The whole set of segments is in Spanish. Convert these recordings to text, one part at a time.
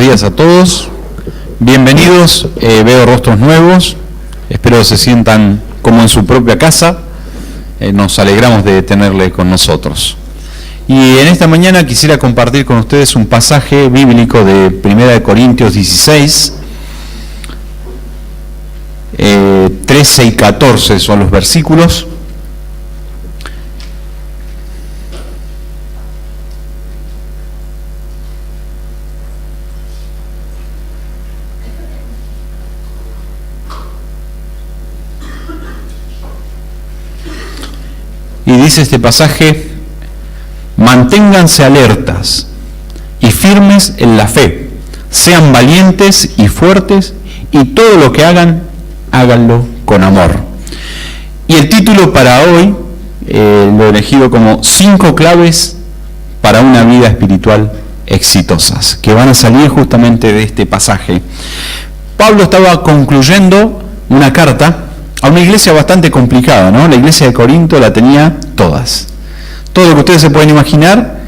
Buenos días a todos, bienvenidos, veo rostros nuevos, espero se sientan como en su propia casa, nos alegramos de tenerle con nosotros. Y en esta mañana quisiera compartir con ustedes un pasaje bíblico de 1 Corintios 16, 13 y 14 son los versículos. Y dice este pasaje: manténganse alertas y firmes en la fe, sean valientes y fuertes, y todo lo que hagan, háganlo con amor. Y el título para hoy lo he elegido como 5 claves para una vida espiritual exitosas, que van a salir justamente de este pasaje. Pablo estaba concluyendo una carta a una iglesia bastante complicada, ¿no? La iglesia de Corinto la tenía todas. Todo lo que ustedes se pueden imaginar,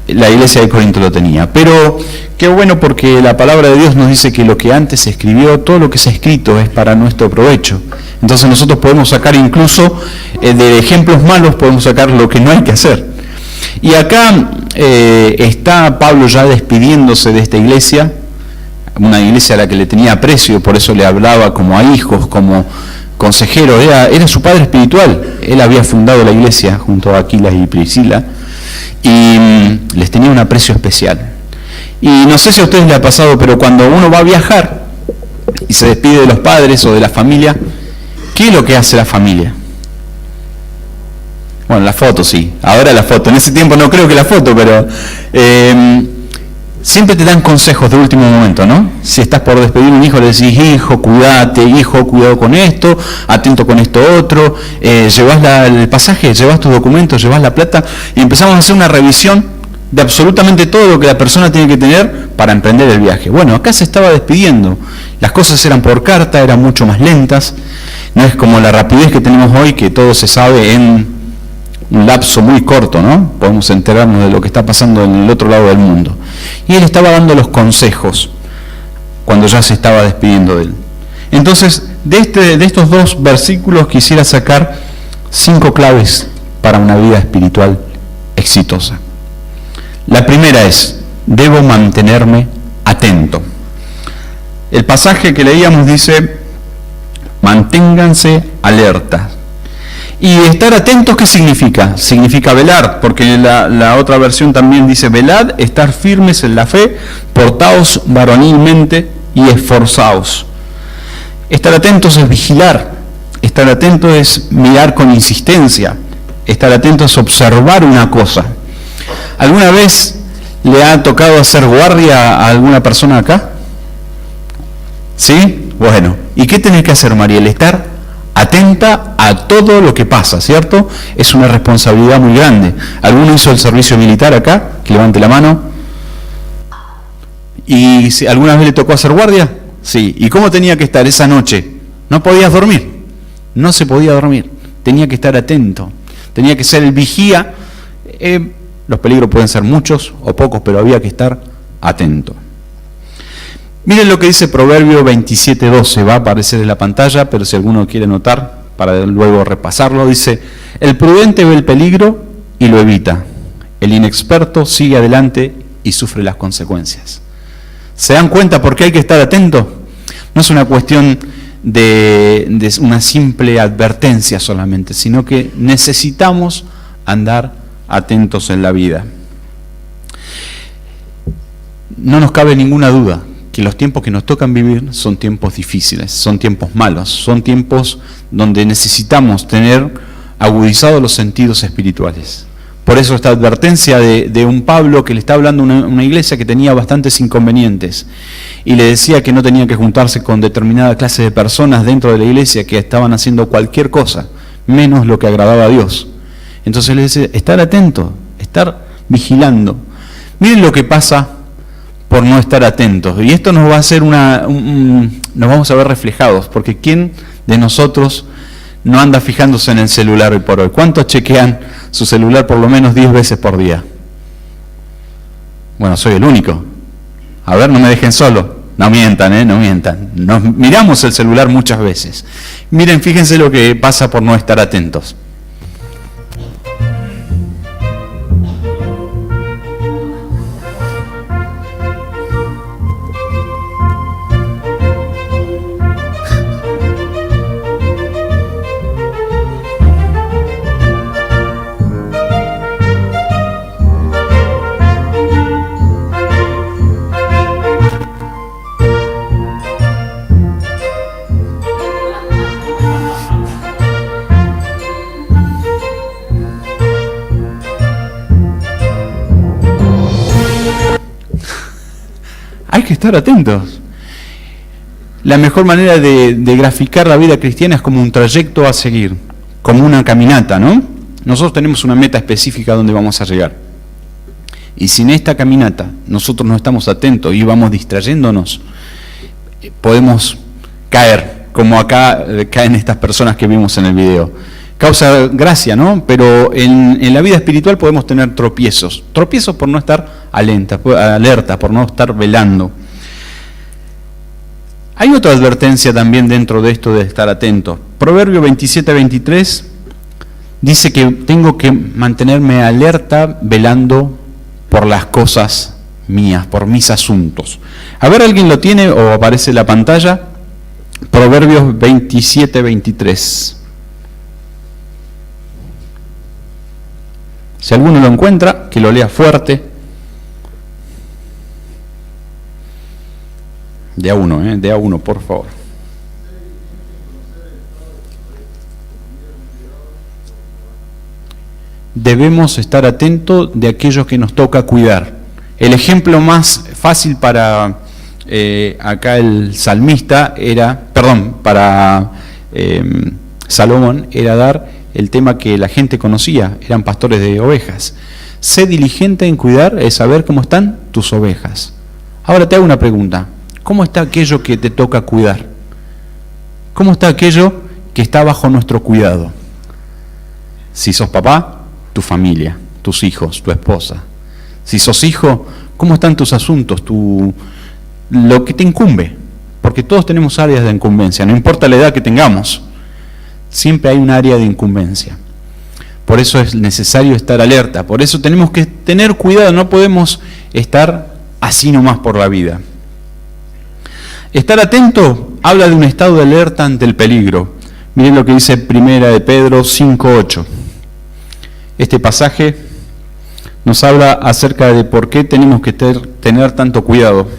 la iglesia de Corinto lo tenía. Pero qué bueno, porque la palabra de Dios nos dice que lo que antes se escribió, todo lo que se ha escrito es para nuestro provecho. Entonces nosotros podemos sacar incluso de ejemplos malos, podemos sacar lo que no hay que hacer. Y acá está Pablo ya despidiéndose de esta iglesia, una iglesia a la que le tenía aprecio, por eso le hablaba como a hijos, como consejero, era su padre espiritual. Él había fundado la iglesia junto a Aquilas y Priscila y les tenía un aprecio especial. Y no sé si a ustedes les ha pasado, pero cuando uno va a viajar y se despide de los padres o de la familia, ¿qué es lo que hace la familia? Bueno, la foto sí, ahora la foto, en ese tiempo no creo que la foto, pero siempre te dan consejos de último momento, ¿no? Si estás por despedir a un hijo, le decís: hijo, cuídate, hijo, cuidado con esto, atento con esto otro, llevas el pasaje, llevas tus documentos, llevas la plata, y empezamos a hacer una revisión de absolutamente todo lo que la persona tiene que tener para emprender el viaje. Bueno, acá se estaba despidiendo, las cosas eran por carta, eran mucho más lentas, no es como la rapidez que tenemos hoy, que todo se sabe en un lapso muy corto, ¿no? Podemos enterarnos de lo que está pasando en el otro lado del mundo. Y él estaba dando los consejos cuando ya se estaba despidiendo de él. Entonces, de estos 2 versículos quisiera sacar 5 claves para una vida espiritual exitosa. La primera es: debo mantenerme atento. El pasaje que leíamos dice: manténganse alertas. Y estar atentos, ¿qué significa? Significa velar, porque la otra versión también dice: velad, estar firmes en la fe, portaos varonilmente y esforzaos. Estar atentos es vigilar, estar atentos es mirar con insistencia, estar atentos es observar una cosa. ¿Alguna vez le ha tocado hacer guardia a alguna persona acá? ¿Sí? Bueno, ¿y qué tenés que hacer, Mariel? Estar atenta a todo lo que pasa, ¿cierto? Es una responsabilidad muy grande. ¿Alguno hizo el servicio militar acá? Que levante la mano. ¿Y si alguna vez le tocó hacer guardia? Sí. ¿Y cómo tenía que estar esa noche? No podías dormir. No se podía dormir. Tenía que estar atento. Tenía que ser el vigía. Los peligros pueden ser muchos o pocos, pero había que estar atento. Miren lo que dice Proverbio 27:12, va a aparecer en la pantalla, pero si alguno quiere notar, para luego repasarlo, dice: el prudente ve el peligro y lo evita, el inexperto sigue adelante y sufre las consecuencias. ¿Se dan cuenta por qué hay que estar atento? No es una cuestión de una simple advertencia solamente, sino que necesitamos andar atentos en la vida. No nos cabe ninguna duda que los tiempos que nos tocan vivir son tiempos difíciles, son tiempos malos, son tiempos donde necesitamos tener agudizados los sentidos espirituales. Por eso esta advertencia de un Pablo que le está hablando a una iglesia que tenía bastantes inconvenientes y le decía que no tenía que juntarse con determinada clase de personas dentro de la iglesia que estaban haciendo cualquier cosa, menos lo que agradaba a Dios. Entonces le dice: estar atento, estar vigilando. Miren lo que pasa por no estar atentos. Y esto nos va a hacer nos vamos a ver reflejados, porque ¿quién de nosotros no anda fijándose en el celular hoy por hoy? ¿Cuántos chequean su celular por lo menos 10 veces por día? Bueno, soy el único. A ver, no me dejen solo. No mientan, no mientan. Nos miramos el celular muchas veces. Miren, fíjense lo que pasa por no estar atentos. Hay que estar atentos. La mejor manera de graficar la vida cristiana es como un trayecto a seguir, como una caminata, ¿no? Nosotros tenemos una meta específica donde vamos a llegar. Y si en esta caminata nosotros no estamos atentos y vamos distrayéndonos, podemos caer, como acá caen estas personas que vimos en el video. Causa gracia, ¿no? Pero en la vida espiritual podemos tener tropiezos. Tropiezos por no estar alerta, por no estar velando. Hay otra advertencia también dentro de esto de estar atento. Proverbio 27:23 dice que tengo que mantenerme alerta velando por las cosas mías, por mis asuntos. A ver, ¿alguien lo tiene o aparece en la pantalla? Proverbios 27:23. Si alguno lo encuentra, que lo lea fuerte. De a uno, por favor. Debemos estar atentos de aquellos que nos toca cuidar. El ejemplo más fácil para acá el salmista para Salomón era dar el tema que la gente conocía, eran pastores de ovejas. Sé diligente en cuidar, es saber cómo están tus ovejas. Ahora te hago una pregunta. ¿Cómo está aquello que te toca cuidar? ¿Cómo está aquello que está bajo nuestro cuidado? Si sos papá, tu familia, tus hijos, tu esposa. Si sos hijo, ¿cómo están tus asuntos? Lo que te incumbe. Porque todos tenemos áreas de incumbencia, no importa la edad que tengamos. Siempre hay un área de incumbencia. Por eso es necesario estar alerta. Por eso tenemos que tener cuidado. No podemos estar así nomás por la vida. Estar atento habla de un estado de alerta ante el peligro. Miren lo que dice Primera de Pedro 5:8. Este pasaje nos habla acerca de por qué tenemos que tener tanto cuidado.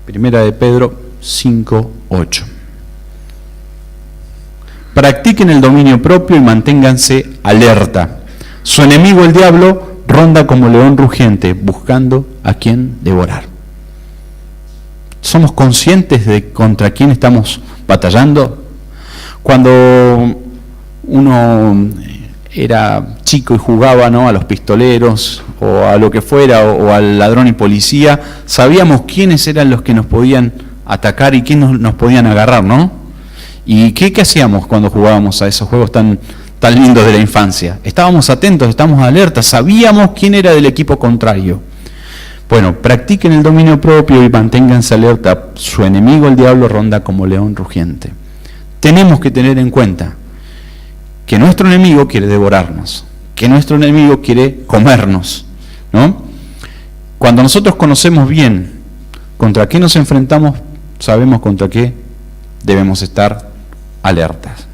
Primera de Pedro 5:8. Practiquen el dominio propio y manténganse alerta. Su enemigo el diablo ronda como león rugiente, buscando a quien devorar. ¿Somos conscientes de contra quién estamos batallando? Cuando uno era chico y jugaba, ¿no?, a los pistoleros o a lo que fuera, o al ladrón y policía, sabíamos quiénes eran los que nos podían atacar y quiénes nos podían agarrar, ¿no? ¿Y qué hacíamos cuando jugábamos a esos juegos tan lindos de la infancia? Estábamos atentos, estábamos alertas, sabíamos quién era del equipo contrario. Bueno, practiquen el dominio propio y manténganse alerta. Su enemigo, el diablo, ronda como león rugiente. Tenemos que tener en cuenta que nuestro enemigo quiere devorarnos, que nuestro enemigo quiere comernos, ¿no? Cuando nosotros conocemos bien contra qué nos enfrentamos, sabemos contra qué debemos estar alertas.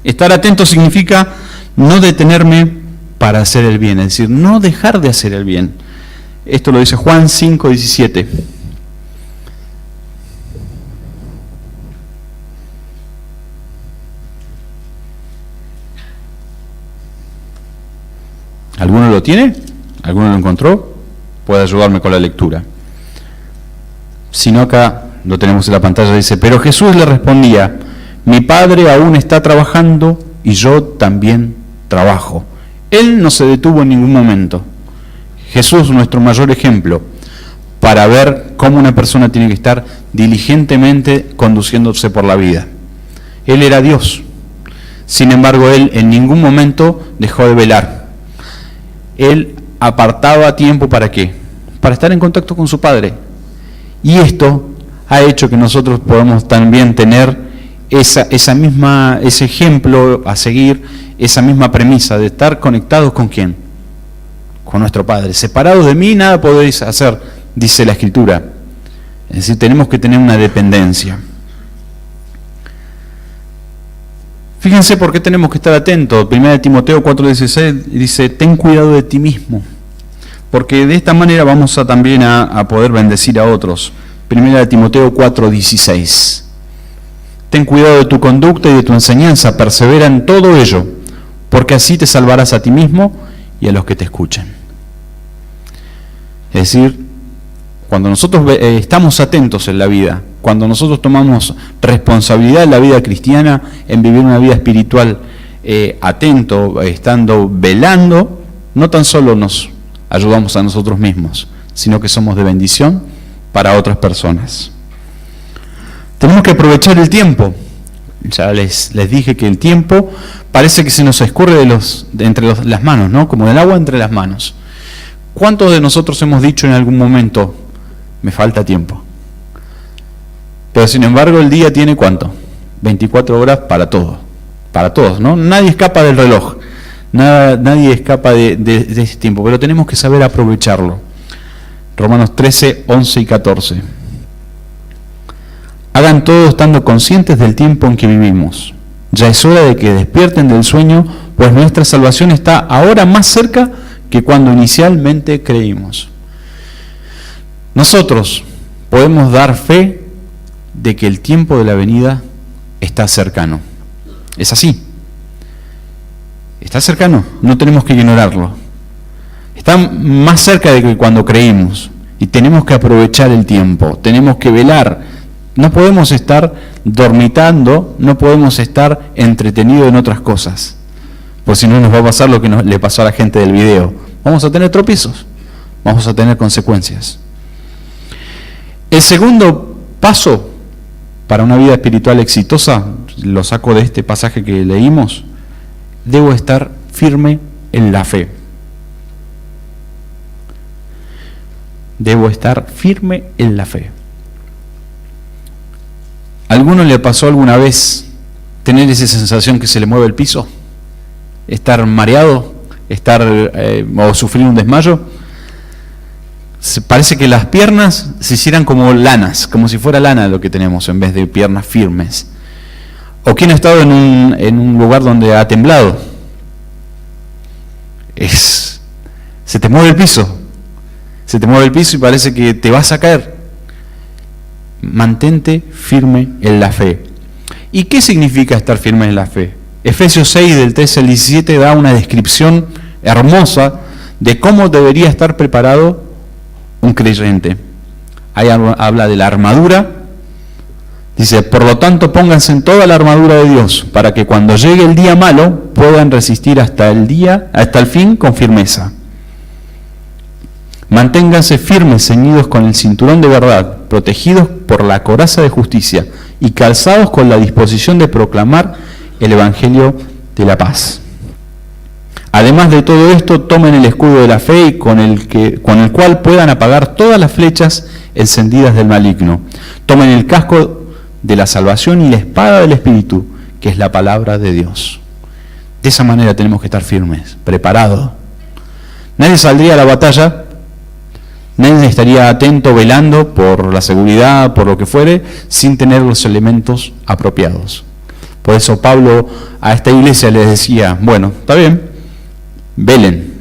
Estar atento significa no detenerme para hacer el bien, es decir, no dejar de hacer el bien. Esto lo dice Juan 5:17. ¿Alguno lo tiene? ¿Alguno lo encontró? Puede ayudarme con la lectura. Si no, acá lo tenemos en la pantalla, dice: pero Jesús le respondía: mi Padre aún está trabajando y yo también trabajo. Él no se detuvo en ningún momento. Jesús, nuestro mayor ejemplo, para ver cómo una persona tiene que estar diligentemente conduciéndose por la vida. Él era Dios. Sin embargo, Él en ningún momento dejó de velar. Él apartaba tiempo ¿para qué? Para estar en contacto con su Padre. Y esto ha hecho que nosotros podamos también tener ese ejemplo a seguir, esa misma premisa de estar conectados ¿con quién? Con nuestro Padre. Separados de mí nada podéis hacer, dice la Escritura. Es decir, tenemos que tener una dependencia. Fíjense por qué tenemos que estar atentos. 1 Timoteo 4:16 dice, ten cuidado de ti mismo, porque de esta manera vamos también a poder bendecir a otros. 1 Timoteo 4:16. Ten cuidado de tu conducta y de tu enseñanza, persevera en todo ello, porque así te salvarás a ti mismo y a los que te escuchan. Es decir, cuando nosotros estamos atentos en la vida, cuando nosotros tomamos responsabilidad en la vida cristiana, en vivir una vida espiritual atento, estando velando, no tan solo nos ayudamos a nosotros mismos, sino que somos de bendición para otras personas. Tenemos que aprovechar el tiempo. Ya les dije que el tiempo parece que se nos escurre entre las manos, ¿no? Como el agua entre las manos. ¿Cuántos de nosotros hemos dicho en algún momento, me falta tiempo? Pero sin embargo el día tiene ¿cuánto? 24 horas para todo, para todos, ¿no? Nadie escapa del reloj, nadie escapa de ese tiempo, pero tenemos que saber aprovecharlo. Romanos 13, 11 y 14. Hagan todo estando conscientes del tiempo en que vivimos. Ya es hora de que despierten del sueño, pues nuestra salvación está ahora más cerca que cuando inicialmente creímos. Nosotros podemos dar fe de que el tiempo de la venida está cercano. Es así. Está cercano, no tenemos que ignorarlo. Está más cerca de que cuando creímos. Y tenemos que aprovechar el tiempo, tenemos que velar. No podemos estar dormitando, no podemos estar entretenidos en otras cosas. Pues si no nos va a pasar lo que le pasó a la gente del video. Vamos a tener tropiezos, vamos a tener consecuencias. El segundo paso para una vida espiritual exitosa, lo saco de este pasaje que leímos, debo estar firme en la fe. Debo estar firme en la fe. ¿A alguno le pasó alguna vez tener esa sensación que se le mueve el piso? ¿Estar mareado? ¿O sufrir un desmayo? Parece que las piernas se hicieran como lanas, como si fuera lana lo que tenemos en vez de piernas firmes. ¿O quién ha estado en un lugar donde ha temblado? Se te mueve el piso. Se te mueve el piso y parece que te vas a caer. Mantente firme en la fe. ¿Y qué significa estar firme en la fe? Efesios 6, del 13 al 17, da una descripción hermosa de cómo debería estar preparado un creyente. Ahí habla de la armadura. Dice, por lo tanto, pónganse en toda la armadura de Dios, para que cuando llegue el día malo, puedan resistir hasta el fin con firmeza. Manténganse firmes, ceñidos con el cinturón de verdad, protegidos por la coraza de justicia y calzados con la disposición de proclamar el evangelio de la paz. Además de todo esto, tomen el escudo de la fe y con el cual puedan apagar todas las flechas encendidas del maligno. Tomen el casco de la salvación y la espada del Espíritu, que es la palabra de Dios. De esa manera tenemos que estar firmes, preparados. Nadie saldría a la batalla, nadie estaría atento, velando por la seguridad, por lo que fuere, sin tener los elementos apropiados. Por eso Pablo a esta iglesia les decía, bueno, está bien, velen,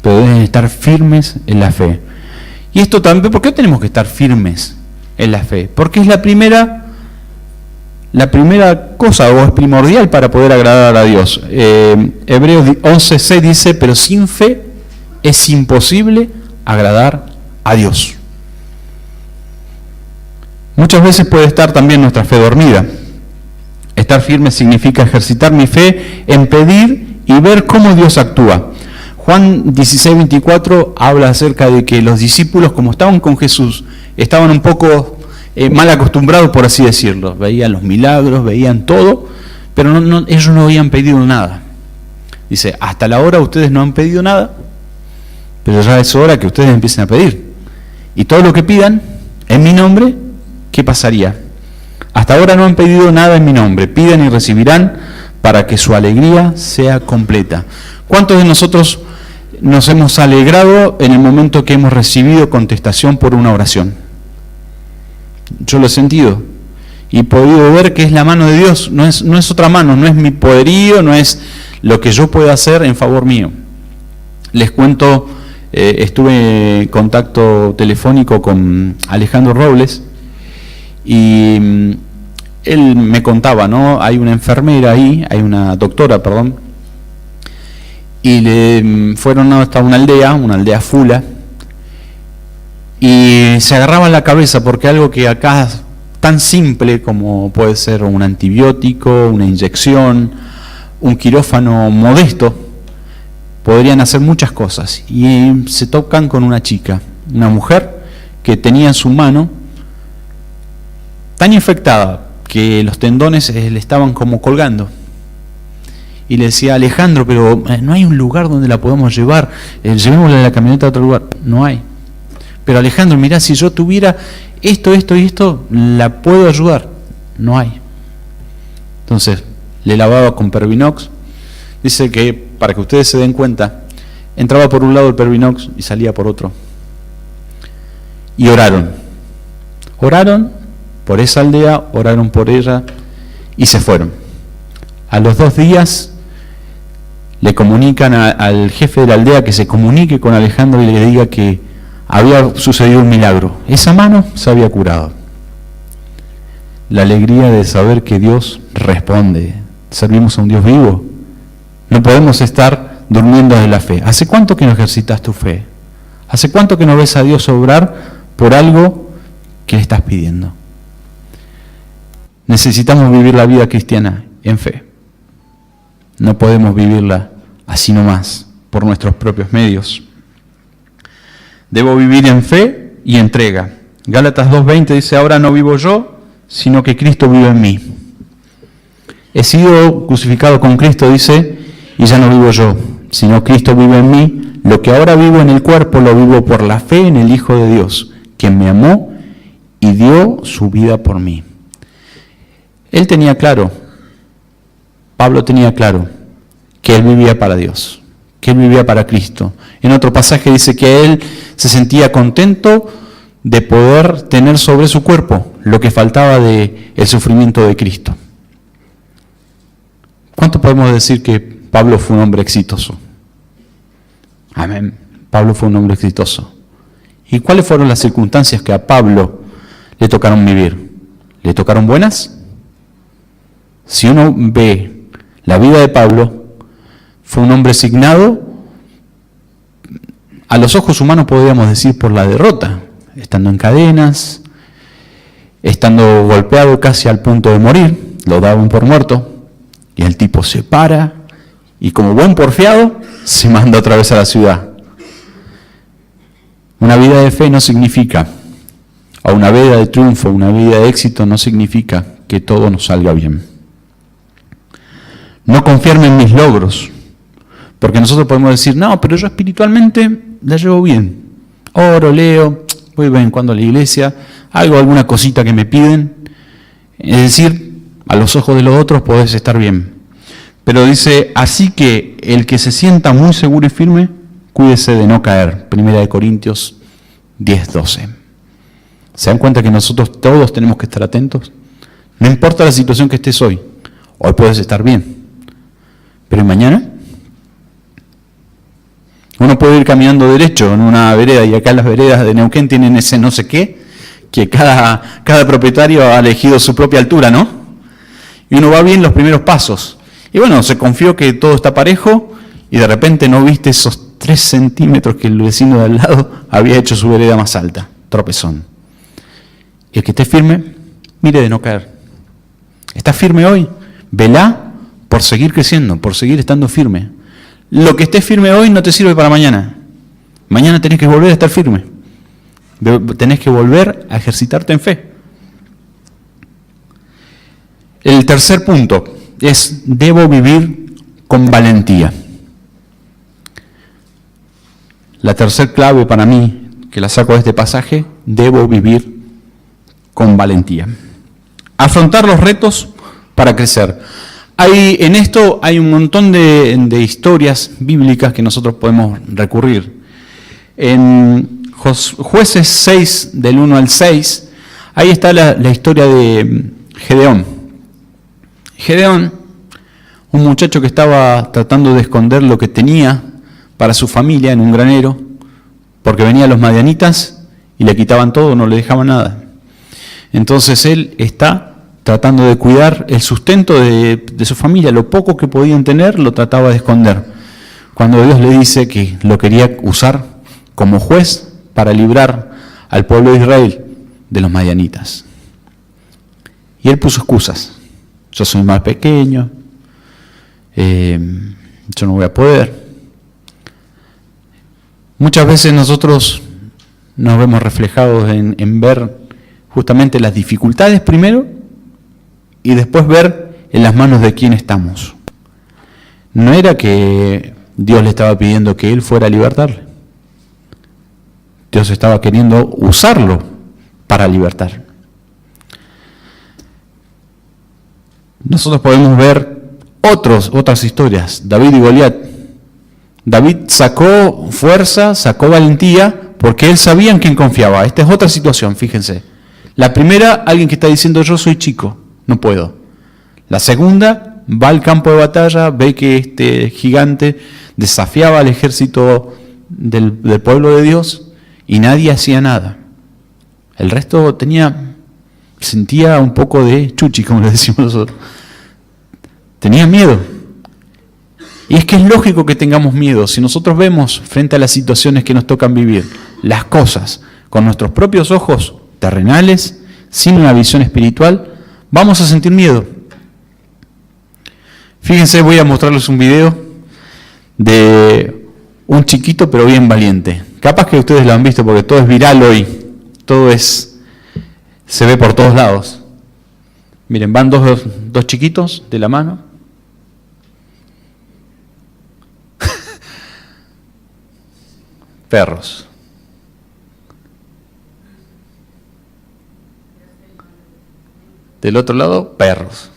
pero deben estar firmes en la fe. Y esto también, ¿por qué tenemos que estar firmes en la fe? Porque es la primera cosa, o es primordial para poder agradar a Dios. Hebreos 11:6 dice, pero sin fe es imposible agradar a Dios. Muchas veces puede estar también nuestra fe dormida. Estar firme significa ejercitar mi fe en pedir y ver cómo Dios actúa. Juan 16:24 habla acerca de que los discípulos, como estaban con Jesús, estaban un poco mal acostumbrados, por así decirlo. Veían los milagros, veían todo, pero ellos no habían pedido nada. Dice, hasta la hora ustedes no han pedido nada, pero ya es hora que ustedes empiecen a pedir. Y todo lo que pidan en mi nombre, ¿qué pasaría? Hasta ahora no han pedido nada en mi nombre, piden y recibirán para que su alegría sea completa. ¿Cuántos de nosotros nos hemos alegrado en el momento que hemos recibido contestación por una oración? Yo lo he sentido y he podido ver que es la mano de Dios, no es otra mano, no es mi poderío, no es lo que yo pueda hacer en favor mío. Les cuento, estuve en contacto telefónico con Alejandro Robles y él me contaba, ¿no? Hay una enfermera ahí, hay una doctora, perdón, y le fueron hasta una aldea Fula, y se agarraban la cabeza porque algo que acá tan simple como puede ser un antibiótico, una inyección, un quirófano modesto, podrían hacer muchas cosas. Y se tocan con una chica, una mujer que tenía en su mano tan infectada que los tendones le estaban como colgando. Y le decía, Alejandro, pero no hay un lugar donde la podamos llevar, llevémosla en la camioneta a otro lugar. No hay. Pero Alejandro, mirá, si yo tuviera esto y esto, la puedo ayudar. No hay. Entonces, le lavaba con Pervinox. Dice que, para que ustedes se den cuenta, entraba por un lado el Pervinox y salía por otro. Y oraron. Oraron por esa aldea, oraron por ella y se fueron. A los 2 días le comunican al jefe de la aldea que se comunique con Alejandro y le diga que había sucedido un milagro. Esa mano se había curado. La alegría de saber que Dios responde. Servimos a un Dios vivo. No podemos estar durmiendo de la fe. ¿Hace cuánto que no ejercitas tu fe? ¿Hace cuánto que no ves a Dios obrar por algo que le estás pidiendo? Necesitamos vivir la vida cristiana en fe. No podemos vivirla así nomás, por nuestros propios medios. Debo vivir en fe y entrega. Gálatas 2:20 dice, ahora no vivo yo, sino que Cristo vive en mí. He sido crucificado con Cristo, dice, y ya no vivo yo, sino Cristo vive en mí. Lo que ahora vivo en el cuerpo lo vivo por la fe en el Hijo de Dios, quien me amó y dio su vida por mí. Él tenía claro, Pablo tenía claro, que él vivía para Dios, que él vivía para Cristo. En otro pasaje dice que él se sentía contento de poder tener sobre su cuerpo lo que faltaba del sufrimiento de Cristo. ¿Cuánto podemos decir que Pablo fue un hombre exitoso? Amén. Pablo fue un hombre exitoso. ¿Y cuáles fueron las circunstancias que a Pablo le tocaron vivir? ¿Le tocaron buenas? Si uno ve la vida de Pablo, fue un hombre signado, a los ojos humanos podríamos decir por la derrota, estando en cadenas, estando golpeado casi al punto de morir, lo daban por muerto, y el tipo se para, y como buen porfiado, se manda otra vez a la ciudad. Una vida de fe no significa, o una vida de triunfo, una vida de éxito no significa que todo nos salga bien. No confiarme en mis logros, porque nosotros podemos decir, no, pero yo espiritualmente la llevo bien. Oro, leo, voy de vez en cuando a la iglesia, hago alguna cosita que me piden. Es decir, a los ojos de los otros podés estar bien. Pero dice, así que el que se sienta muy seguro y firme, cuídese de no caer. 1 Corintios 10:12. ¿Se dan cuenta que nosotros todos tenemos que estar atentos? No importa la situación que estés hoy puedes estar bien. Pero ¿y mañana? Uno puede ir caminando derecho en una vereda, y acá las veredas de Neuquén tienen ese no sé qué, que cada propietario ha elegido su propia altura, ¿no? Y uno va bien los primeros pasos. Y bueno, se confió que todo está parejo, y de repente no viste esos 3 centímetros que el vecino de al lado había hecho su vereda más alta. Tropezón. Y el que esté firme, mire de no caer. ¿Estás firme hoy? Velá por seguir creciendo, por seguir estando firme. Lo que estés firme hoy no te sirve para mañana. Mañana tenés que volver a estar firme. Tenés que volver a ejercitarte en fe. El tercer punto es, debo vivir con valentía. la tercera clave para mí, que la saco de este pasaje, debo vivir con valentía. Afrontar los retos para crecer. En esto hay un montón de historias bíblicas que nosotros podemos recurrir. En Jueces 6, del 1 al 6, ahí está la historia de Gedeón. Gedeón, un muchacho que estaba tratando de esconder lo que tenía para su familia en un granero, porque venían los madianitas y le quitaban todo, no le dejaban nada. Entonces él está tratando de cuidar el sustento de su familia, lo poco que podían tener lo trataba de esconder. Cuando Dios le dice que lo quería usar como juez para librar al pueblo de Israel de los madianitas. Y él puso excusas. Yo soy más pequeño, yo no voy a poder. Muchas veces nosotros nos vemos reflejados en ver justamente las dificultades primero y después ver en las manos de quién estamos. No era que Dios le estaba pidiendo que él fuera a libertarle. Dios estaba queriendo usarlo para libertar. Nosotros podemos ver otras historias. David y Goliat. David sacó fuerza, sacó valentía, porque él sabía en quién confiaba. Esta es otra situación, fíjense. La primera, alguien que está diciendo, yo soy chico, no puedo. La segunda, va al campo de batalla, ve que este gigante desafiaba al ejército del pueblo de Dios y nadie hacía nada. El resto sentía un poco de chuchi, como le decimos nosotros. Tenía miedo. Y es que es lógico que tengamos miedo. Si nosotros vemos frente a las situaciones que nos tocan vivir, las cosas con nuestros propios ojos terrenales, sin una visión espiritual, vamos a sentir miedo. Fíjense, voy a mostrarles un video de un chiquito pero bien valiente. Capaz que ustedes lo han visto porque todo es viral hoy. Se ve por todos lados. Miren, van dos chiquitos de la mano. Perros. Del otro lado, perros.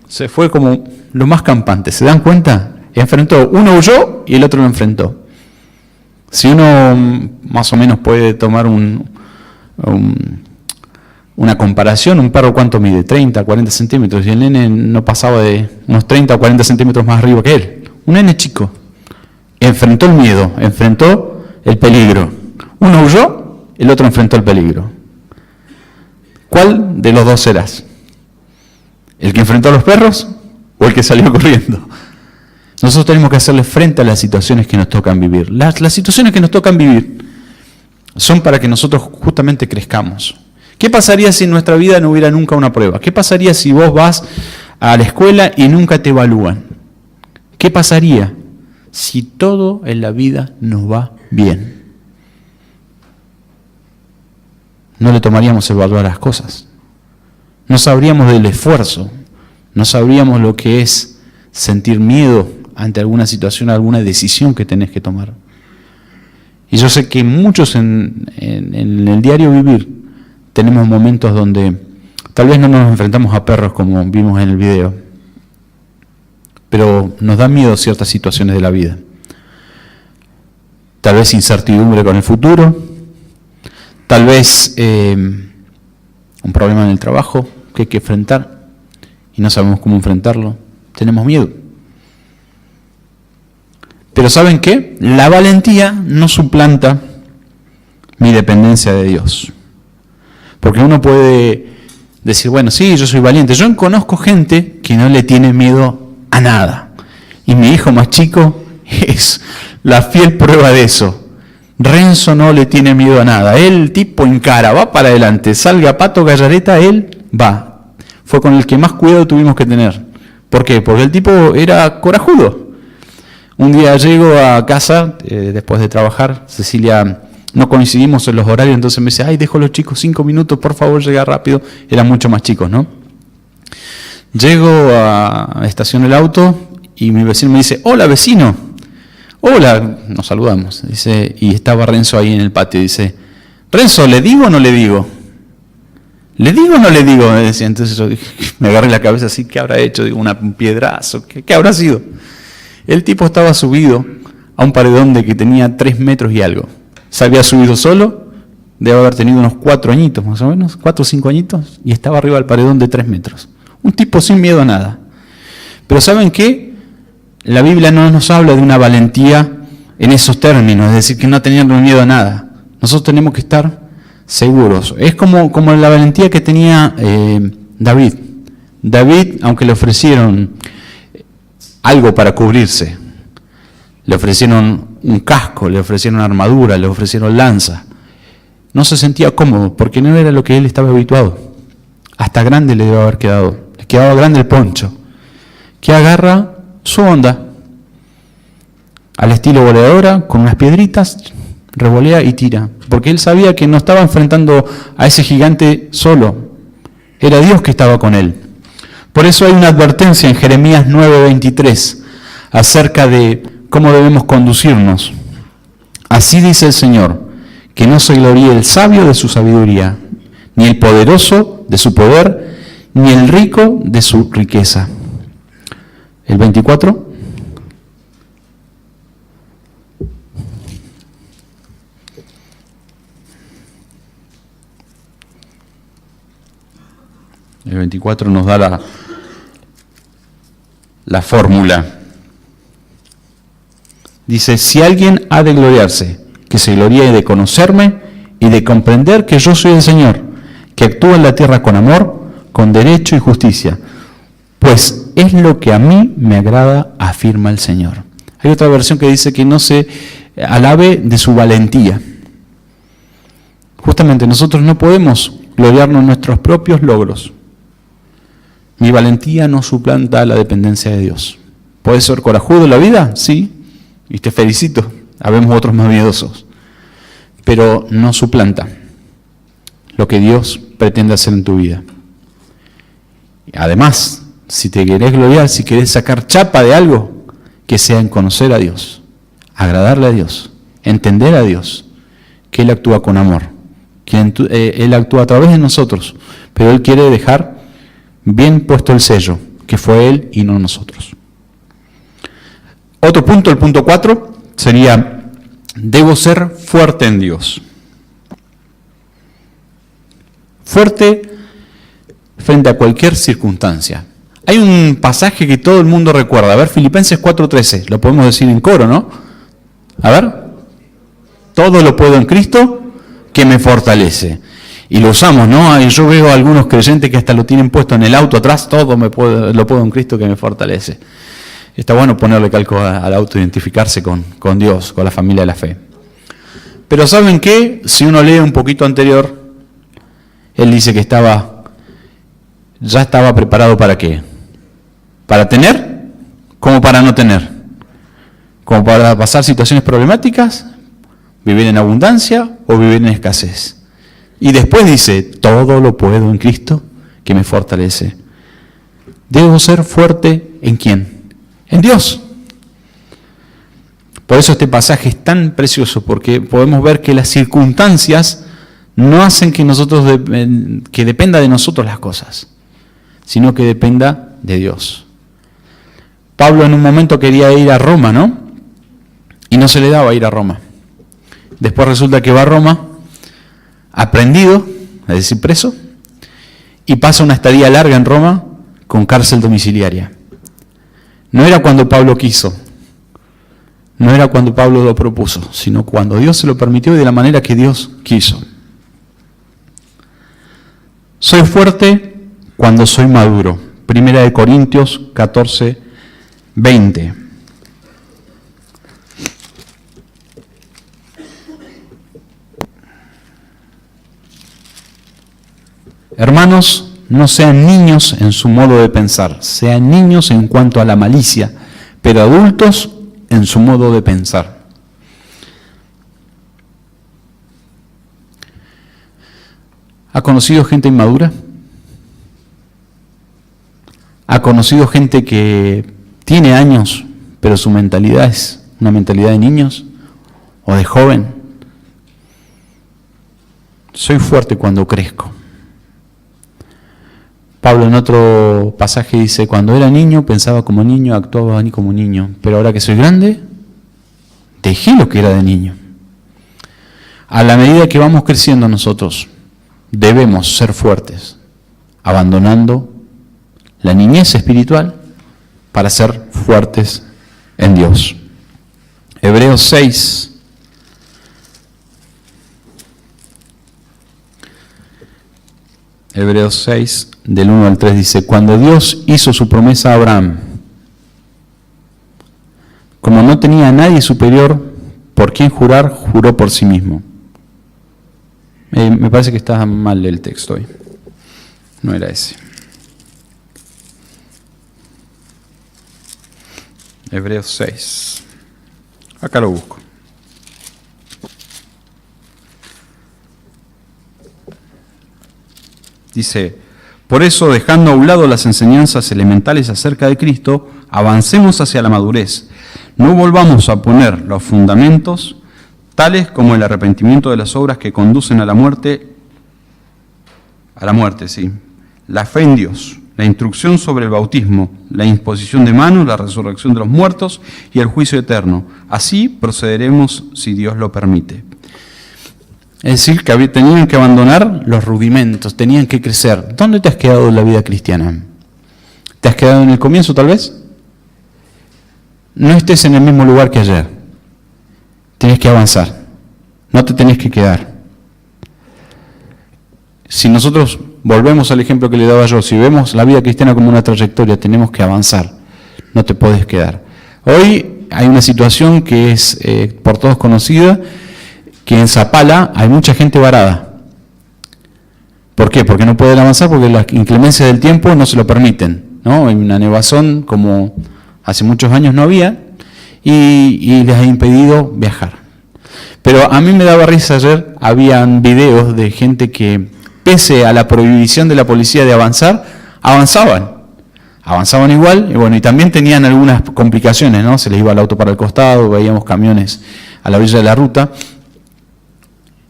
Se fue como lo más campante. ¿Se dan cuenta? Uno huyó y el otro lo enfrentó. Si uno más o menos puede tomar una comparación, un perro ¿cuánto mide? 30, 40 centímetros, y el nene no pasaba de unos 30 o 40 centímetros más arriba que él. Un nene chico. Enfrentó el miedo, enfrentó el peligro. Uno huyó, el otro enfrentó el peligro. ¿Cuál de los dos serás? ¿El que enfrentó a los perros o el que salió corriendo? Nosotros tenemos que hacerle frente a las situaciones que nos tocan vivir. Las situaciones que nos tocan vivir son para que nosotros justamente crezcamos. ¿Qué pasaría si en nuestra vida no hubiera nunca una prueba? ¿Qué pasaría si vos vas a la escuela y nunca te evalúan? ¿Qué pasaría si todo en la vida nos va bien? No le tomaríamos el valor a las cosas. No sabríamos del esfuerzo. No sabríamos lo que es sentir miedo ante alguna situación, alguna decisión que tenés que tomar. Y yo sé que muchos en el diario vivir tenemos momentos donde tal vez no nos enfrentamos a perros como vimos en el video, pero nos da miedo ciertas situaciones de la vida. Tal vez incertidumbre con el futuro, tal vez un problema en el trabajo que hay que enfrentar y no sabemos cómo enfrentarlo. Tenemos miedo. Pero ¿saben qué? La valentía no suplanta mi dependencia de Dios. Porque uno puede decir, bueno, sí, yo soy valiente. Yo conozco gente que no le tiene miedo a nada. Y mi hijo más chico es la fiel prueba de eso. Renzo no le tiene miedo a nada. Él tipo encara, va para adelante. Salga Pato Gallareta, él va. Fue con el que más cuidado tuvimos que tener. ¿Por qué? Porque el tipo era corajudo. Un día llego a casa, después de trabajar, Cecilia no coincidimos en los horarios, entonces me dice, ay, dejo a los chicos 5 minutos, por favor, llega rápido. Eran mucho más chicos, ¿no? Llego a estaciono el auto y mi vecino me dice, hola vecino, hola, nos saludamos, dice, y estaba Renzo ahí en el patio, dice, Renzo, ¿le digo o no le digo? ¿Le digo o no le digo? Me decía. Entonces yo me agarré la cabeza así, ¿qué habrá hecho? Digo, un piedrazo, ¿qué habrá sido? El tipo estaba subido a un paredón de que tenía 3 metros y algo. Se había subido solo, debe haber tenido unos 4 añitos más o menos, 4 o 5 añitos, y estaba arriba del paredón de 3 metros. Un tipo sin miedo a nada. Pero ¿saben qué? La Biblia no nos habla de una valentía en esos términos, es decir, que no tenían miedo a nada. Nosotros tenemos que estar seguros. Es como la valentía que tenía David. David, aunque le ofrecieron algo para cubrirse, le ofrecieron un casco, le ofrecieron armadura, le ofrecieron lanza, no se sentía cómodo porque no era lo que él estaba habituado. Hasta grande le debe haber quedado, le quedaba grande el poncho, que agarra su onda al estilo voladora, con unas piedritas, revolea y tira, porque él sabía que no estaba enfrentando a ese gigante solo, era Dios que estaba con él. Por eso hay una advertencia en Jeremías 9:23 acerca de cómo debemos conducirnos. Así dice el Señor, que no se gloríe el sabio de su sabiduría, ni el poderoso de su poder, ni el rico de su riqueza. El 24. El 24 nos da la fórmula. Dice, si alguien ha de gloriarse, que se gloríe de conocerme y de comprender que yo soy el Señor, que actúa en la tierra con amor, con derecho y justicia, pues es lo que a mí me agrada, afirma el Señor. Hay otra versión que dice que no se alabe de su valentía. Justamente nosotros no podemos gloriarnos en nuestros propios logros. Mi valentía no suplanta la dependencia de Dios. ¿Puede ser corajudo en la vida? Sí, y te felicito. Habemos otros más miedosos. Pero no suplanta lo que Dios pretende hacer en tu vida. Además, si te querés gloriar, si querés sacar chapa de algo, que sea en conocer a Dios, agradarle a Dios, entender a Dios, que Él actúa con amor, que Él actúa a través de nosotros, pero Él quiere dejar bien puesto el sello, que fue Él y no nosotros. Otro punto, el punto 4, sería, debo ser fuerte en Dios. Fuerte frente a cualquier circunstancia. Hay un pasaje que todo el mundo recuerda. A ver, Filipenses 4:13, lo podemos decir en coro, ¿no? A ver, todo lo puedo en Cristo que me fortalece. Y lo usamos, ¿no? Y yo veo a algunos creyentes que hasta lo tienen puesto en el auto atrás, todo lo puedo en Cristo que me fortalece. Está bueno ponerle calco al auto, identificarse con Dios, con la familia de la fe. Pero ¿saben qué? Si uno lee un poquito anterior, él dice que ya estaba preparado ¿para qué? ¿Para tener? ¿Como para no tener? ¿Como para pasar situaciones problemáticas? ¿Vivir en abundancia o vivir en escasez? Y después dice, todo lo puedo en Cristo que me fortalece. Debo ser fuerte ¿en quién? En Dios. Por eso este pasaje es tan precioso, porque podemos ver que las circunstancias no hacen que que dependa de nosotros las cosas, sino que dependa de Dios. Pablo en un momento quería ir a Roma, ¿no? Y no se le daba ir a Roma. Después resulta que va a Roma, aprendido, es decir, preso, y pasa una estadía larga en Roma con cárcel domiciliaria. No era cuando Pablo quiso, no era cuando Pablo lo propuso, sino cuando Dios se lo permitió y de la manera que Dios quiso. Soy fuerte cuando soy maduro. 1 Corintios 14:20. Hermanos, no sean niños en su modo de pensar, sean niños en cuanto a la malicia, pero adultos en su modo de pensar. ¿Ha conocido gente inmadura? ¿Ha conocido gente que tiene años, pero su mentalidad es una mentalidad de niños o de joven? Soy fuerte cuando crezco. Pablo en otro pasaje dice, cuando era niño pensaba como niño, actuaba como niño, pero ahora que soy grande, dejé lo que era de niño. A la medida que vamos creciendo nosotros, debemos ser fuertes, abandonando la niñez espiritual para ser fuertes en Dios. Hebreos 6. Hebreos 6, del 1 al 3 dice, cuando Dios hizo su promesa a Abraham, como no tenía a nadie superior por quien jurar, juró por sí mismo. Me parece que está mal el texto hoy. No era ese. Hebreos 6. Acá lo busco. Dice, por eso, dejando a un lado las enseñanzas elementales acerca de Cristo, avancemos hacia la madurez. No volvamos a poner los fundamentos, tales como el arrepentimiento de las obras que conducen a la muerte, sí, la fe en Dios, la instrucción sobre el bautismo, la imposición de manos, la resurrección de los muertos y el juicio eterno. Así procederemos si Dios lo permite. Es decir, que tenían que abandonar los rudimentos, tenían que crecer. ¿Dónde te has quedado en la vida cristiana? ¿Te has quedado en el comienzo tal vez? No estés en el mismo lugar que ayer. Tienes que avanzar. No te tenés que quedar. Si nosotros volvemos al ejemplo que le daba yo, si vemos la vida cristiana como una trayectoria, tenemos que avanzar. No te puedes quedar. Hoy hay una situación que es por todos conocida, que en Zapala hay mucha gente varada. ¿Por qué? Porque no pueden avanzar, porque las inclemencias del tiempo no se lo permiten, ¿no? Hay una nevazón como hace muchos años no había, y les ha impedido viajar. Pero a mí me daba risa ayer, habían videos de gente que, pese a la prohibición de la policía de avanzar, avanzaban igual, y bueno, y también tenían algunas complicaciones, ¿no? Se les iba el auto para el costado, veíamos camiones a la orilla de la ruta.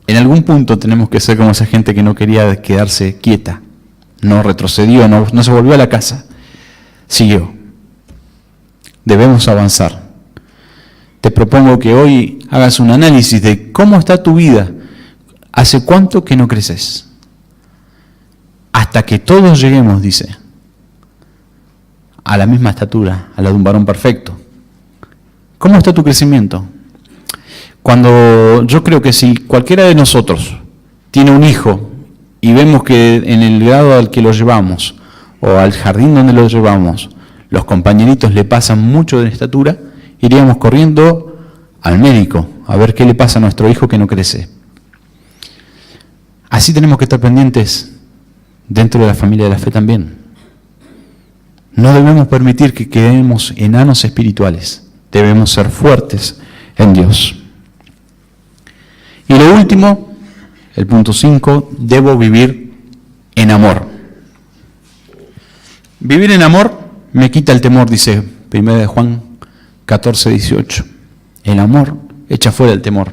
En algún punto tenemos que ser como esa gente que no quería quedarse quieta, no retrocedió, no se volvió a la casa, siguió. Debemos avanzar. Te propongo que hoy hagas un análisis de cómo está tu vida, hace cuánto que no creces. Hasta que todos lleguemos, dice, a la misma estatura, a la de un varón perfecto. ¿Cómo está tu crecimiento? Cuando yo creo que si cualquiera de nosotros tiene un hijo y vemos que en el grado al que lo llevamos o al jardín donde lo llevamos, los compañeritos le pasan mucho de estatura, iríamos corriendo al médico a ver qué le pasa a nuestro hijo que no crece. Así tenemos que estar pendientes dentro de la familia de la fe también. No debemos permitir que quedemos enanos espirituales, debemos ser fuertes en Dios. Y lo último, el punto 5, debo vivir en amor. Vivir en amor me quita el temor, dice 1 Juan 14, 18. El amor echa fuera el temor.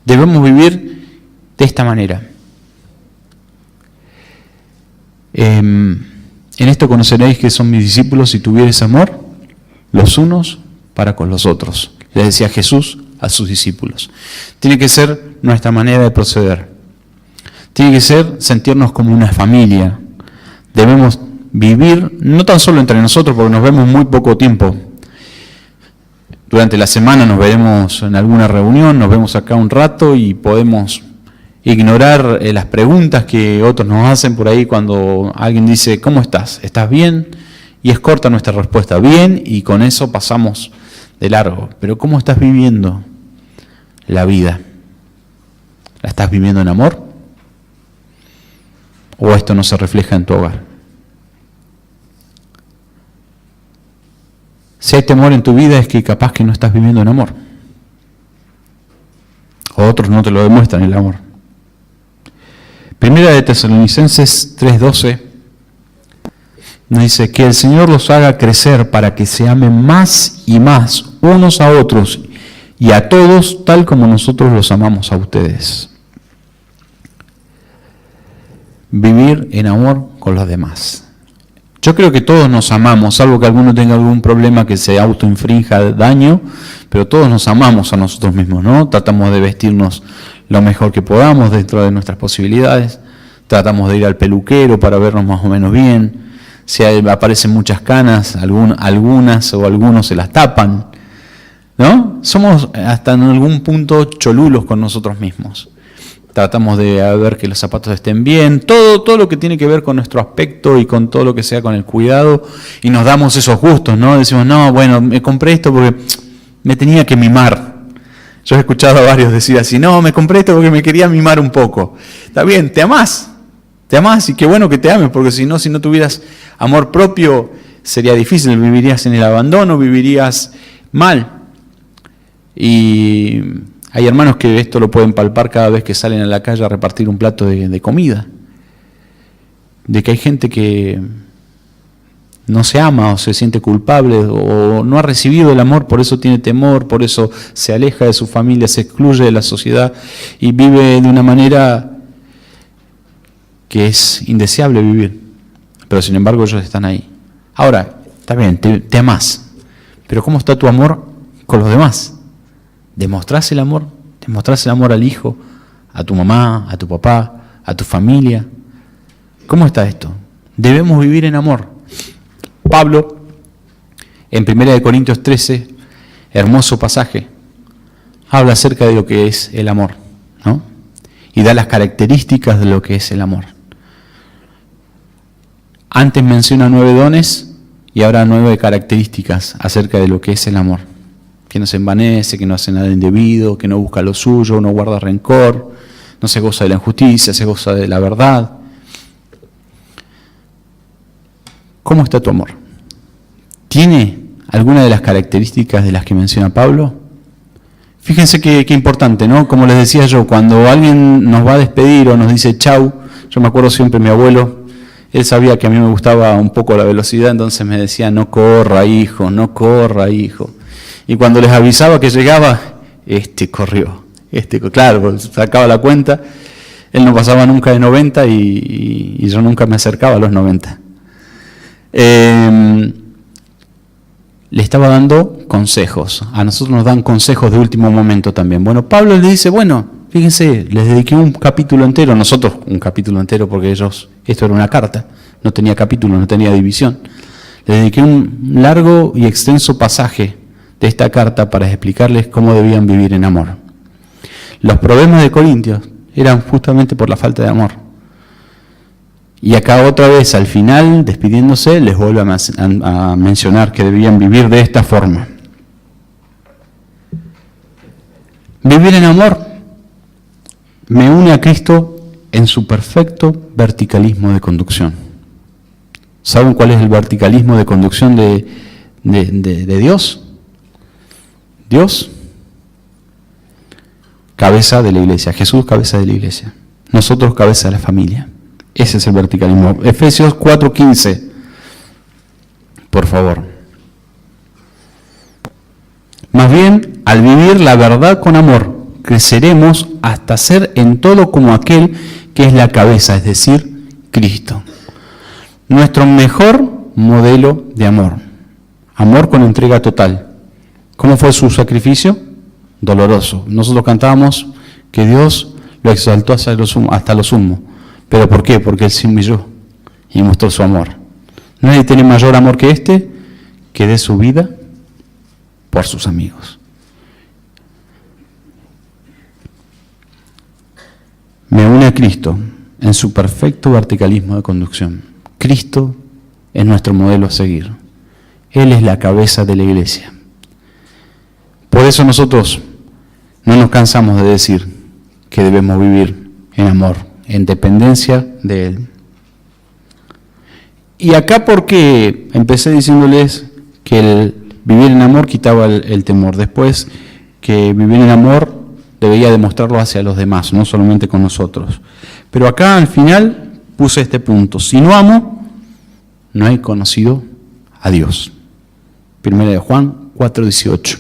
Debemos vivir de esta manera. En esto conoceréis que son mis discípulos si tuviereis amor los unos para con los otros. Le decía Jesús a sus discípulos. Tiene que ser nuestra manera de proceder. Tiene que ser sentirnos como una familia. Debemos vivir, no tan solo entre nosotros, porque nos vemos muy poco tiempo. Durante la semana nos veremos en alguna reunión, nos vemos acá un rato y podemos ignorar las preguntas que otros nos hacen por ahí cuando alguien dice, ¿cómo estás? ¿Estás bien? Y es corta nuestra respuesta, bien, y con eso pasamos de largo. Pero ¿cómo estás viviendo la vida? ¿La estás viviendo en amor? ¿O esto no se refleja en tu hogar? Si hay temor en tu vida es que capaz que no estás viviendo en amor. O otros no te lo demuestran el amor. Primera de Tesalonicenses 3:12 nos dice que el Señor los haga crecer para que se amen más y más unos a otros y a todos tal como nosotros los amamos a ustedes. Vivir en amor con los demás. Yo creo que todos nos amamos, salvo que alguno tenga algún problema que se autoinfrinja daño, pero todos nos amamos a nosotros mismos, ¿no? Tratamos de vestirnos lo mejor que podamos dentro de nuestras posibilidades, tratamos de ir al peluquero para vernos más o menos bien, si aparecen muchas canas, algunas o algunos se las tapan, ¿no? Somos hasta en algún punto cholulos con nosotros mismos. Tratamos de ver que los zapatos estén bien, todo lo que tiene que ver con nuestro aspecto y con todo lo que sea con el cuidado, y nos damos esos gustos, ¿no? Decimos, no, bueno, me compré esto porque me tenía que mimar. Yo he escuchado a varios decir así, no, me compré esto porque me quería mimar un poco. Está bien, te amás y qué bueno que te ames, porque si no tuvieras amor propio, sería difícil, vivirías en el abandono, vivirías mal. Y hay hermanos que esto lo pueden palpar cada vez que salen a la calle a repartir un plato de comida. De que hay gente que no se ama o se siente culpable o no ha recibido el amor, por eso tiene temor, por eso se aleja de su familia, se excluye de la sociedad y vive de una manera que es indeseable vivir. Pero sin embargo ellos están ahí. Ahora, está bien, te amás, pero ¿cómo está tu amor con los demás? ¿Demostrás el amor? ¿Demostrás el amor al hijo, a tu mamá, a tu papá, a tu familia? ¿Cómo está esto? Debemos vivir en amor. Pablo, en 1 Corintios 13, hermoso pasaje, habla acerca de lo que es el amor, ¿no? Y da las características de lo que es el amor. Antes menciona 9 dones y ahora 9 características acerca de lo que es el amor. Que no se envanece, que no hace nada indebido, que no busca lo suyo, no guarda rencor, no se goza de la injusticia, se goza de la verdad. ¿Cómo está tu amor? ¿Tiene alguna de las características de las que menciona Pablo? Fíjense qué importante, ¿no? Como les decía yo, cuando alguien nos va a despedir o nos dice chau, yo me acuerdo siempre mi abuelo, él sabía que a mí me gustaba un poco la velocidad, entonces me decía, no corra hijo, no corra hijo. Y cuando les avisaba que llegaba, corrió. Claro, sacaba la cuenta, él no pasaba nunca de 90 y yo nunca me acercaba a los 90. Le estaba dando consejos. A nosotros nos dan consejos de último momento también. Bueno, Pablo le dice, bueno, fíjense, les dediqué un capítulo entero, nosotros un capítulo entero porque esto era una carta, no tenía capítulo, no tenía división. Les dediqué un largo y extenso pasaje de esta carta para explicarles cómo debían vivir en amor. Los problemas de Corintios eran justamente por la falta de amor. Y acá otra vez, al final, despidiéndose, les vuelve a mencionar que debían vivir de esta forma. Vivir en amor me une a Cristo en su perfecto verticalismo de conducción. ¿Saben cuál es el verticalismo de conducción de Dios? Dios, cabeza de la iglesia. Jesús, cabeza de la iglesia. Nosotros, cabeza de la familia. Ese es el verticalismo. Efesios 4:15. Por favor. Más bien, al vivir la verdad con amor, creceremos hasta ser en todo como aquel que es la cabeza, es decir, Cristo. Nuestro mejor modelo de amor. Amor con entrega total. ¿Cómo fue su sacrificio? Doloroso. Nosotros cantábamos que Dios lo exaltó hasta lo sumo. ¿Pero por qué? Porque Él se humilló y mostró su amor. Nadie tiene mayor amor que este, que dé su vida por sus amigos. Me une a Cristo en su perfecto verticalismo de conducción. Cristo es nuestro modelo a seguir. Él es la cabeza de la iglesia. Por eso nosotros no nos cansamos de decir que debemos vivir en amor, en dependencia de Él. Y acá porque empecé diciéndoles que el vivir en amor quitaba el temor. Después que vivir en amor debería demostrarlo hacia los demás, no solamente con nosotros. Pero acá al final puse este punto: si no amo, no he conocido a Dios. 1 Juan 4:18.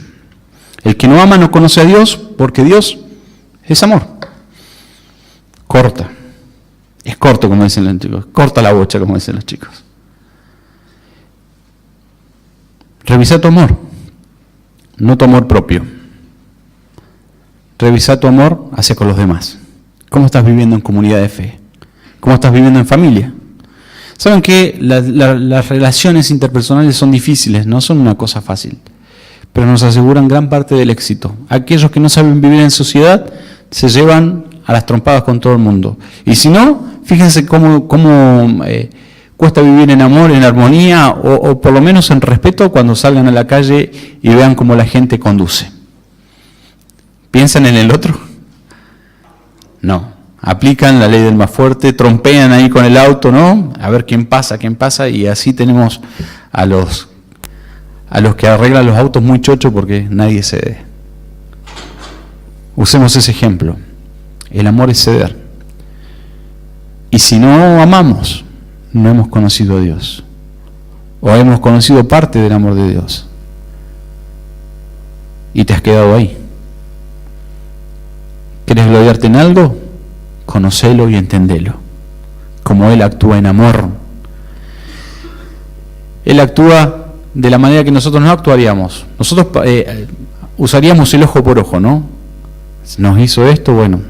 El que no ama no conoce a Dios, porque Dios es amor. Corta. Es corto, como dicen los chicos. Corta la bocha, como dicen los chicos. Revisa tu amor, no tu amor propio. Revisa tu amor hacia con los demás. ¿Cómo estás viviendo en comunidad de fe? ¿Cómo estás viviendo en familia? Saben que las relaciones interpersonales son difíciles, no son una cosa fácil, pero nos aseguran gran parte del éxito. Aquellos que no saben vivir en sociedad se llevan a las trompadas con todo el mundo. Y si no, fíjense cómo cuesta vivir en amor, en armonía, o por lo menos en respeto cuando salgan a la calle y vean cómo la gente conduce. ¿Piensan en el otro? No. Aplican la ley del más fuerte, trompean ahí con el auto, ¿no? A ver quién pasa, y así tenemos a los que arreglan los autos muy chocho porque nadie cede. Usemos ese ejemplo. El amor es ceder. Y si no amamos, no hemos conocido a Dios. O hemos conocido parte del amor de Dios. Y te has quedado ahí. ¿Quieres gloriarte en algo? Conocelo y entendelo. Como Él actúa en amor. Él actúa de la manera que nosotros no actuaríamos. Nosotros usaríamos el ojo por ojo, ¿no? Nos hizo esto, bueno,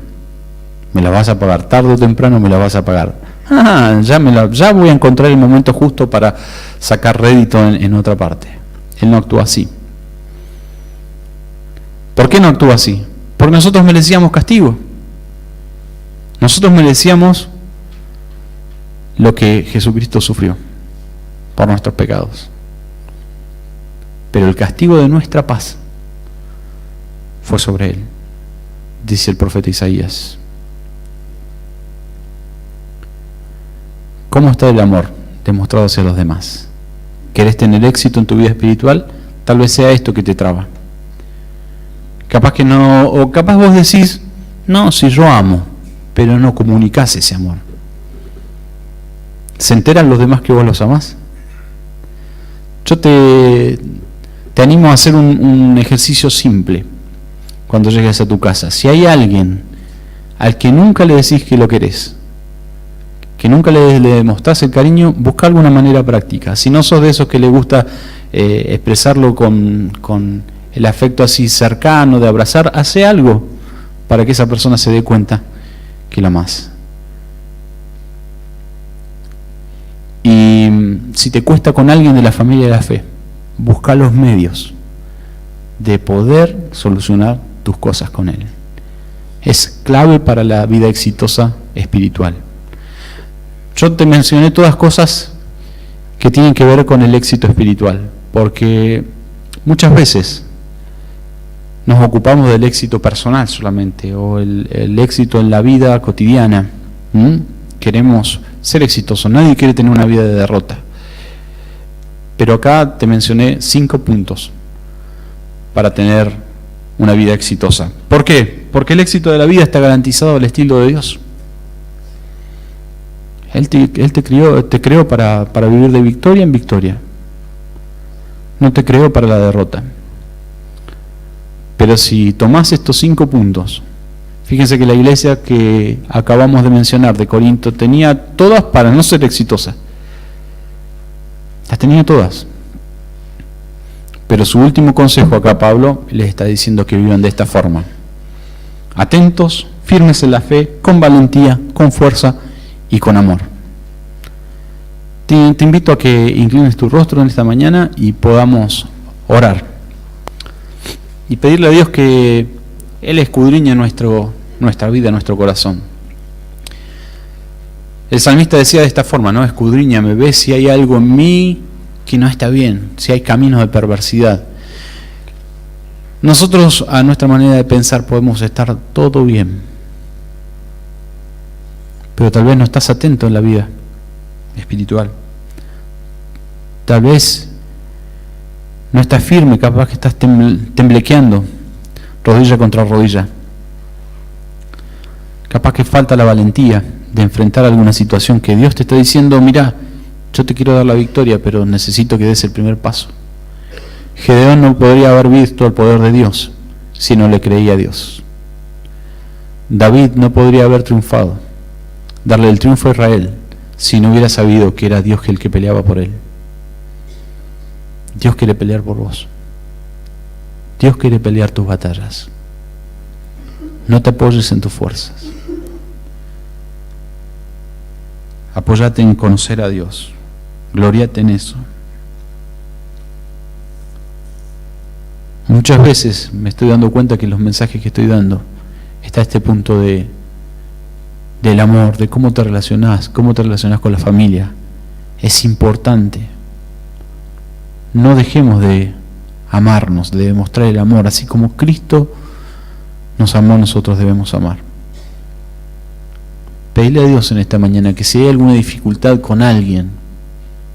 me la vas a pagar. Tarde o temprano me la vas a pagar. Ya voy a encontrar el momento justo para sacar rédito en otra parte. Él no actúa así. ¿Por qué no actúa así? Porque nosotros merecíamos castigo. Nosotros merecíamos lo que Jesucristo sufrió por nuestros pecados. Pero el castigo de nuestra paz fue sobre Él, dice el profeta Isaías. ¿Cómo está el amor demostrado hacia los demás? ¿Querés tener éxito en tu vida espiritual? Tal vez sea esto que te traba. Capaz que no, o capaz vos decís, no, si yo amo, pero no comunicás ese amor. ¿Se enteran los demás que vos los amás? Yo te animo a hacer un ejercicio simple cuando llegues a tu casa. Si hay alguien al que nunca le decís que lo querés, que nunca le demostrás el cariño, busca alguna manera práctica. Si no sos de esos que le gusta expresarlo con el afecto así cercano, de abrazar, hace algo para que esa persona se dé cuenta que la amás. Y si te cuesta con alguien de la familia de la fe, busca los medios de poder solucionar tus cosas con él. Es clave para la vida exitosa espiritual. Yo te mencioné todas cosas que tienen que ver con el éxito espiritual, porque muchas veces nos ocupamos del éxito personal solamente, o el éxito en la vida cotidiana. Queremos ser exitosos, nadie quiere tener una vida de derrota. Pero acá te mencioné 5 puntos para tener una vida exitosa. ¿Por qué? Porque el éxito de la vida está garantizado al estilo de Dios. Él te creó para vivir de victoria en victoria. No te creó para la derrota. Pero si tomás estos 5 puntos, fíjense que la iglesia que acabamos de mencionar de Corinto tenía todas para no ser exitosa. Las tenía todas. Pero su último consejo acá, Pablo, les está diciendo que vivan de esta forma. Atentos, firmes en la fe, con valentía, con fuerza y con amor. Te invito a que inclines tu rostro en esta mañana y podamos orar. Y pedirle a Dios que Él escudriñe nuestra vida, nuestro corazón. El salmista decía de esta forma, ¿no? Escudriñame, ve si hay algo en mí que no está bien, si hay caminos de perversidad. Nosotros, a nuestra manera de pensar, podemos estar todo bien, pero tal vez no estás atento en la vida espiritual. Tal vez no estás firme, capaz que estás temblequeando, rodilla contra rodilla. Capaz que falta la valentía de enfrentar alguna situación que Dios te está diciendo, mira, yo te quiero dar la victoria, pero necesito que des el primer paso. Gedeón no podría haber visto el poder de Dios si no le creía a Dios. David no podría haber triunfado, darle el triunfo a Israel, si no hubiera sabido que era Dios el que peleaba por él. Dios quiere pelear por vos. Dios quiere pelear tus batallas. No te apoyes en tus fuerzas. Apóyate en conocer a Dios. Gloriate en eso. Muchas veces me estoy dando cuenta que los mensajes que estoy dando está este punto del amor, de cómo te relacionás con la familia. Es importante. No dejemos de amarnos, de demostrar el amor, así como Cristo nos amó, nosotros debemos amar. Pedile a Dios en esta mañana que si hay alguna dificultad con alguien,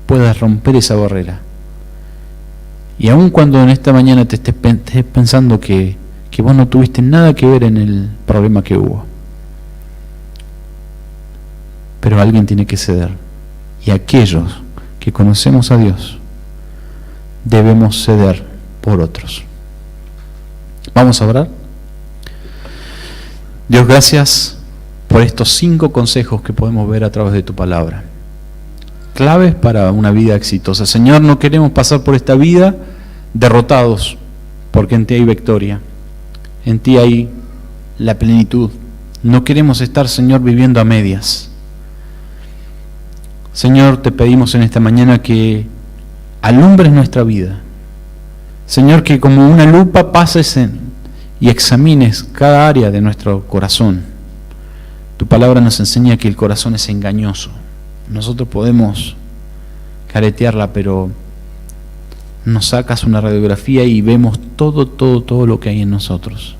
puedas romper esa barrera. Y aun cuando en esta mañana te estés pensando que vos no tuviste nada que ver en el problema que hubo, pero alguien tiene que ceder. Y aquellos que conocemos a Dios, debemos ceder por otros. Vamos a orar. Dios, gracias por estos 5 consejos que podemos ver a través de tu palabra. Claves para una vida exitosa. Señor, no queremos pasar por esta vida derrotados, porque en ti hay victoria. En ti hay la plenitud. No queremos estar, Señor, viviendo a medias. Señor, te pedimos en esta mañana que alumbres nuestra vida. Señor, que como una lupa pases y examines cada área de nuestro corazón. Tu palabra nos enseña que el corazón es engañoso. Nosotros podemos caretearla, pero nos sacas una radiografía y vemos todo lo que hay en nosotros.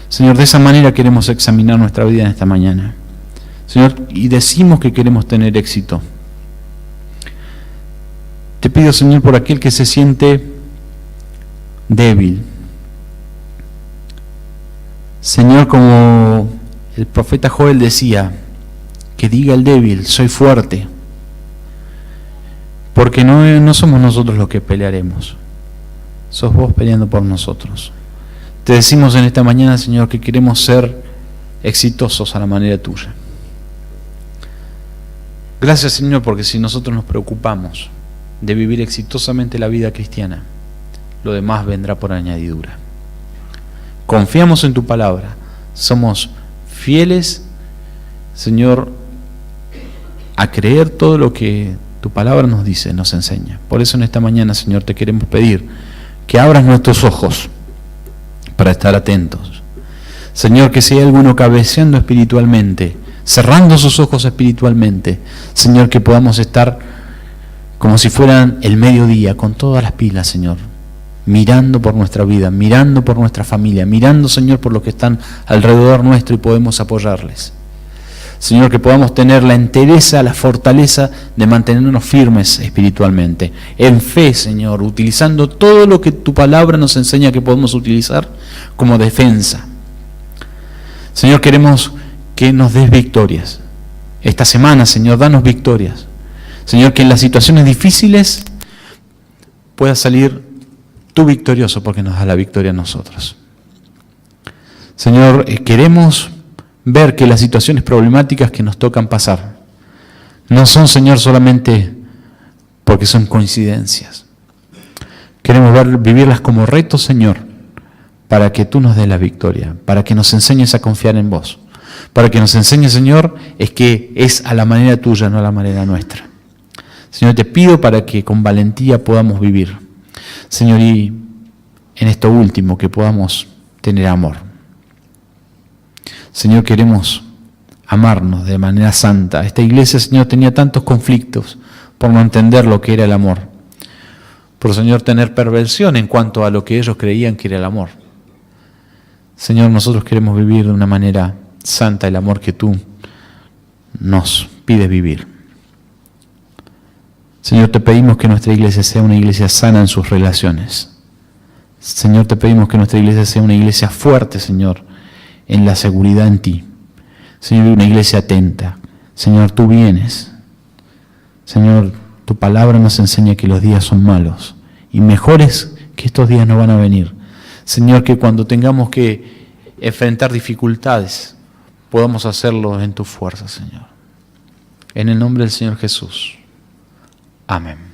Señor, de esa manera queremos examinar nuestra vida en esta mañana. Señor, y decimos que queremos tener éxito. Te pido, Señor, por aquel que se siente débil. Señor, como el profeta Joel decía, que diga el débil, soy fuerte. Porque no somos nosotros los que pelearemos. Sos vos peleando por nosotros. Te decimos en esta mañana, Señor, que queremos ser exitosos a la manera tuya. Gracias, Señor, porque si nosotros nos preocupamos de vivir exitosamente la vida cristiana, lo demás vendrá por añadidura. Confiamos en tu palabra. Somos fieles, Señor, a creer todo lo que tu palabra nos dice, nos enseña. Por eso en esta mañana, Señor, te queremos pedir que abras nuestros ojos para estar atentos. Señor, que si hay alguno cabeceando espiritualmente, cerrando sus ojos espiritualmente, Señor, que podamos estar como si fueran el mediodía, con todas las pilas, Señor, mirando por nuestra vida, mirando por nuestra familia, mirando, Señor, por los que están alrededor nuestro y podemos apoyarles. Señor, que podamos tener la entereza, la fortaleza de mantenernos firmes espiritualmente, en fe, Señor, utilizando todo lo que tu palabra nos enseña que podemos utilizar como defensa. Señor, queremos que nos des victorias. Esta semana, Señor, danos victorias. Señor, que en las situaciones difíciles pueda salir tú victorioso, porque nos da la victoria a nosotros. Señor, queremos ver que las situaciones problemáticas que nos tocan pasar no son, Señor, solamente porque son coincidencias. Queremos vivirlas como retos, Señor, para que tú nos des la victoria, para que nos enseñes a confiar en vos, para que nos enseñes, Señor, es que es a la manera tuya, no a la manera nuestra. Señor, te pido para que con valentía podamos vivir, Señor, y en esto último, que podamos tener amor. Señor, queremos amarnos de manera santa. Esta iglesia, Señor, tenía tantos conflictos por no entender lo que era el amor. Por, Señor, tener perversión en cuanto a lo que ellos creían que era el amor. Señor, nosotros queremos vivir de una manera santa el amor que tú nos pides vivir. Señor, te pedimos que nuestra iglesia sea una iglesia sana en sus relaciones. Señor, te pedimos que nuestra iglesia sea una iglesia fuerte, Señor, en la seguridad en ti. Señor, una iglesia atenta. Señor, tú vienes. Señor, tu palabra nos enseña que los días son malos y mejores que estos días no van a venir. Señor, que cuando tengamos que enfrentar dificultades, podamos hacerlo en tu fuerza, Señor. En el nombre del Señor Jesús. Amén.